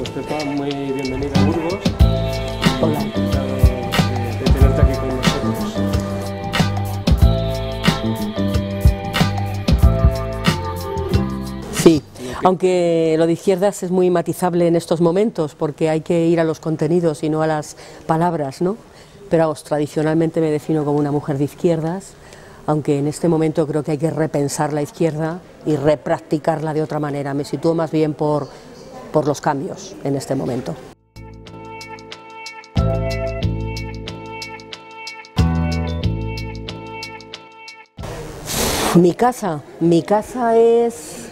Estefa, muy bienvenida a Burgos. Hola. Encantado de tenerte aquí con nosotros. Sí, aunque lo de izquierdas es muy matizable en estos momentos porque hay que ir a los contenidos y no a las palabras, ¿no? Pero vamos, tradicionalmente me defino como una mujer de izquierdas, aunque en este momento creo que hay que repensar la izquierda y repracticarla de otra manera. Me sitúo más bien por los cambios en este momento. Mi casa es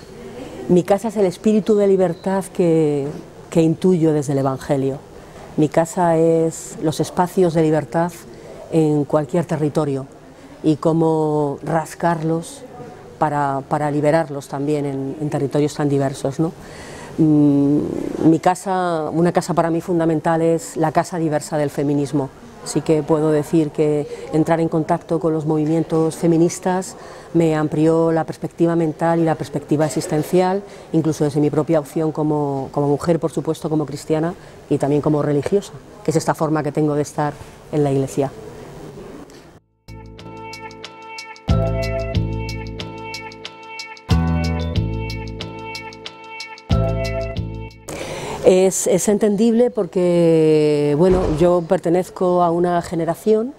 el espíritu de libertad que intuyo desde el Evangelio. Mi casa es los espacios de libertad en cualquier territorio y cómo rascarlos para liberarlos también en territorios tan diversos, ¿no? Una casa para mí fundamental es la casa diversa del feminismo. Sí que puedo decir que entrar en contacto con los movimientos feministas me amplió la perspectiva mental y la perspectiva existencial, incluso desde mi propia opción como mujer, por supuesto, como cristiana y también como religiosa, que es esta forma que tengo de estar en la Iglesia. Es entendible porque, bueno, yo pertenezco a una generación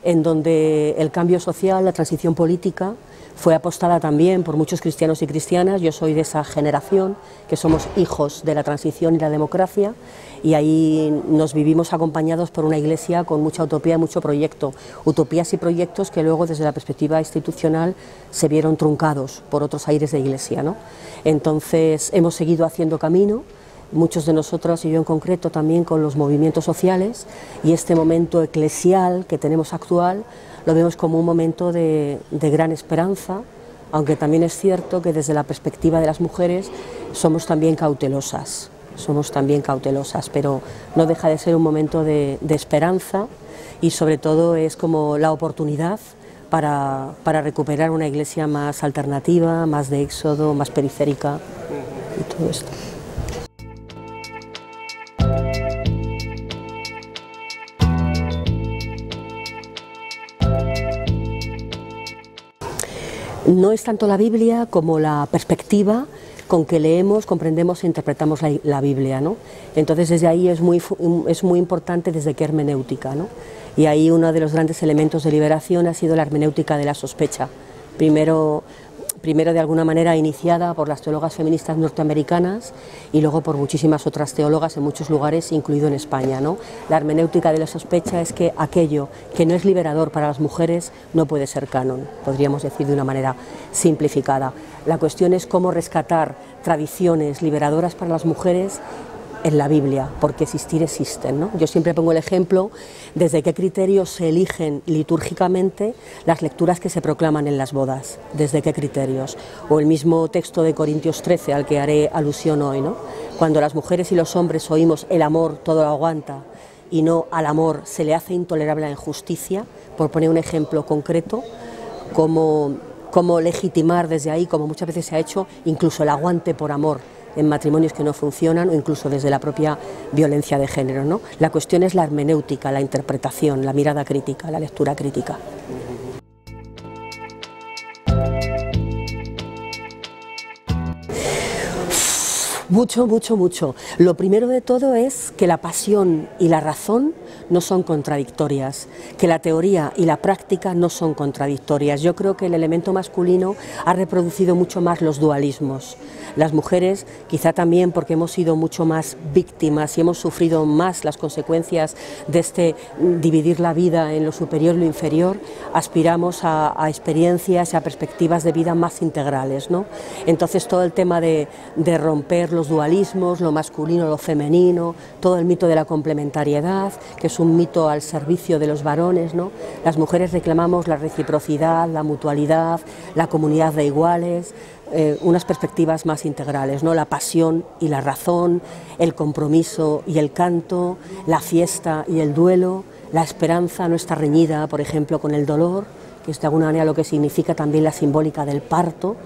en donde el cambio social, la transición política, fue apostada también por muchos cristianos y cristianas. Yo soy de esa generación, que somos hijos de la transición y la democracia, y ahí nos vivimos acompañados por una iglesia con mucha utopía y mucho proyecto. Utopías y proyectos que luego, desde la perspectiva institucional, se vieron truncados por otros aires de iglesia, ¿no? Entonces, hemos seguido haciendo camino, muchos de nosotros y yo en concreto también con los movimientos sociales, y este momento eclesial que tenemos actual lo vemos como un momento de gran esperanza, aunque también es cierto que desde la perspectiva de las mujeres somos también cautelosas, pero no deja de ser un momento de esperanza, y sobre todo es como la oportunidad para recuperar una iglesia más alternativa, más de éxodo, más periférica y todo esto. No es tanto la Biblia como la perspectiva con que leemos, comprendemos e interpretamos la Biblia, ¿no? Entonces desde ahí es muy importante desde qué hermenéutica, ¿no? Y ahí uno de los grandes elementos de liberación ha sido la hermenéutica de la sospecha. Primero de alguna manera iniciada por las teólogas feministas norteamericanas y luego por muchísimas otras teólogas en muchos lugares, incluido en España, ¿no? La hermenéutica de la sospecha es que aquello que no es liberador para las mujeres no puede ser canon, podríamos decir de una manera simplificada. La cuestión es cómo rescatar tradiciones liberadoras para las mujeres en la Biblia, porque existir existen, ¿no? Yo siempre pongo el ejemplo desde qué criterios se eligen litúrgicamente las lecturas que se proclaman en las bodas, desde qué criterios, o el mismo texto de Corintios 13 al que haré alusión hoy, ¿no? Cuando las mujeres y los hombres oímos el amor todo lo aguanta y no al amor se le hace intolerable la injusticia, por poner un ejemplo concreto, cómo legitimar desde ahí, como muchas veces se ha hecho, incluso el aguante por amor en matrimonios que no funcionan o incluso desde la propia violencia de género, ¿no? La cuestión es la hermenéutica, la interpretación, la mirada crítica, la lectura crítica. Mucho. Lo primero de todo es que la pasión y la razón no son contradictorias, que la teoría y la práctica no son contradictorias. Yo creo que el elemento masculino ha reproducido mucho más los dualismos. Las mujeres, quizá también porque hemos sido mucho más víctimas y hemos sufrido más las consecuencias de este dividir la vida en lo superior y lo inferior, aspiramos a experiencias y a perspectivas de vida más integrales, ¿no? Entonces todo el tema de romper los dualismos, lo masculino, lo femenino, todo el mito de la complementariedad, que es un mito al servicio de los varones, ¿no? Las mujeres reclamamos la reciprocidad, la mutualidad, la comunidad de iguales, unas perspectivas más integrales, ¿no? La pasión y la razón, el compromiso y el canto, la fiesta y el duelo, la esperanza no está reñida, por ejemplo, con el dolor, que es de alguna manera lo que significa también la simbólica del parto,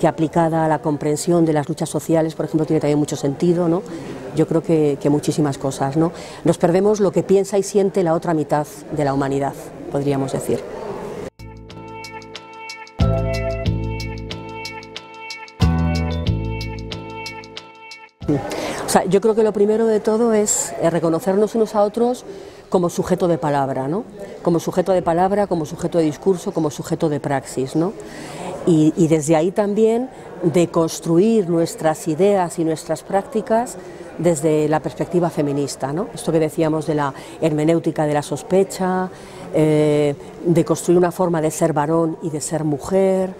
que aplicada a la comprensión de las luchas sociales, por ejemplo, tiene también mucho sentido, ¿no? yo creo que muchísimas cosas, ¿no? Nos perdemos lo que piensa y siente la otra mitad de la humanidad, podríamos decir. O sea, yo creo que lo primero de todo es reconocernos unos a otros como sujeto de palabra, ¿no? Como sujeto de palabra, como sujeto de discurso, como sujeto de praxis, ¿no? Y desde ahí también de construir nuestras ideas y nuestras prácticas desde la perspectiva feminista, ¿no? Esto que decíamos de la hermenéutica de la sospecha, de construir una forma de ser varón y de ser mujer,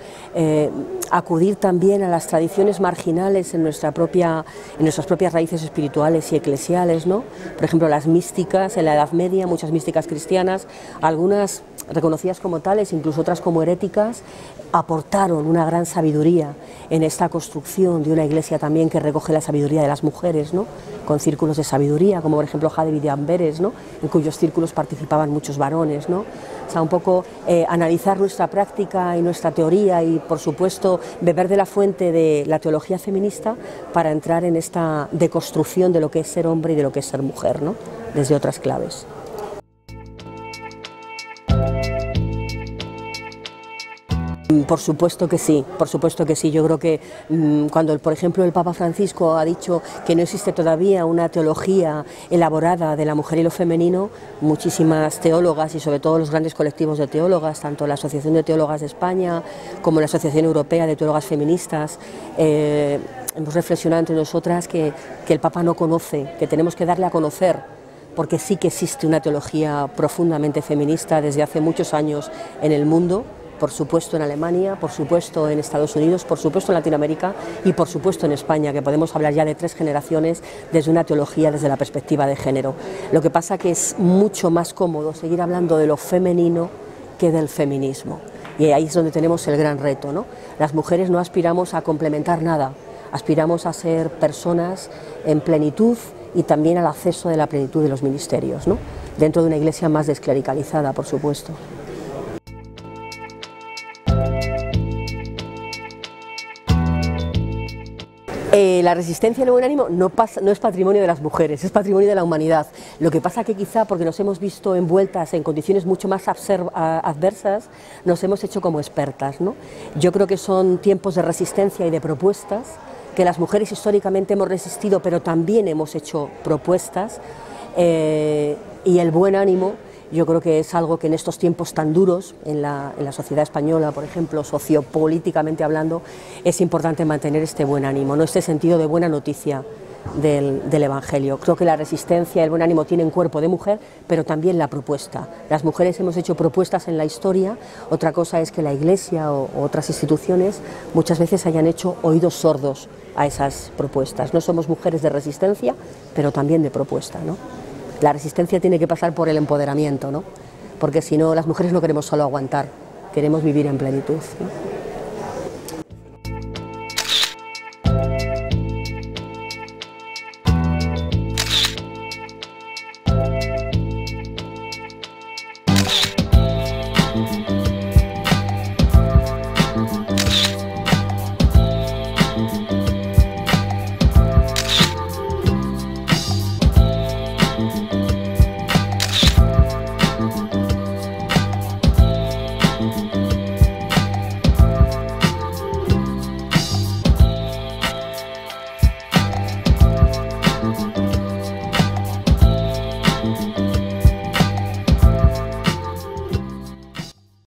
acudir también a las tradiciones marginales en nuestras propias raíces espirituales y eclesiales, ¿no? Por ejemplo, las místicas en la Edad Media, muchas místicas cristianas, algunas reconocidas como tales, incluso otras como heréticas, aportaron una gran sabiduría en esta construcción de una iglesia también que recoge la sabiduría de las mujeres, ¿no? Con círculos de sabiduría, como por ejemplo Jadwe de Amberes, ¿no? En cuyos círculos participaban muchos varones, ¿no? O sea, un poco analizar nuestra práctica y nuestra teoría y, por supuesto, beber de la fuente de la teología feminista para entrar en esta deconstrucción de lo que es ser hombre y de lo que es ser mujer, ¿no? Desde otras claves. Por supuesto que sí, por supuesto que sí. Yo creo que cuando, por ejemplo, el Papa Francisco ha dicho que no existe todavía una teología elaborada de la mujer y lo femenino, muchísimas teólogas y sobre todo los grandes colectivos de teólogas, tanto la Asociación de Teólogas de España como la Asociación Europea de Teólogas Feministas, hemos reflexionado entre nosotras que el Papa no conoce, que tenemos que darle a conocer, porque sí que existe una teología profundamente feminista desde hace muchos años en el mundo. Por supuesto en Alemania, por supuesto en Estados Unidos, por supuesto en Latinoamérica y por supuesto en España, que podemos hablar ya de 3 generaciones desde una teología desde la perspectiva de género. Lo que pasa que es mucho más cómodo seguir hablando de lo femenino que del feminismo. Y ahí es donde tenemos el gran reto, ¿no? Las mujeres no aspiramos a complementar nada, aspiramos a ser personas en plenitud y también al acceso de la plenitud de los ministerios, ¿no? Dentro de una iglesia más desclericalizada, por supuesto. La resistencia y el buen ánimo no es patrimonio de las mujeres, es patrimonio de la humanidad. Lo que pasa que quizá porque nos hemos visto envueltas en condiciones mucho más adversas, nos hemos hecho como expertas, ¿no? Yo creo que son tiempos de resistencia y de propuestas, que las mujeres históricamente hemos resistido, pero también hemos hecho propuestas, y el buen ánimo yo creo que es algo que en estos tiempos tan duros, en la sociedad española, por ejemplo, sociopolíticamente hablando, es importante mantener este buen ánimo, ¿no? Este sentido de buena noticia del Evangelio. Creo que la resistencia y el buen ánimo tienen cuerpo de mujer, pero también la propuesta. Las mujeres hemos hecho propuestas en la historia, otra cosa es que la Iglesia o otras instituciones muchas veces hayan hecho oídos sordos a esas propuestas. No somos mujeres de resistencia, pero también de propuesta, ¿no? La resistencia tiene que pasar por el empoderamiento, ¿no? Porque si no, las mujeres no queremos solo aguantar, queremos vivir en plenitud, ¿no?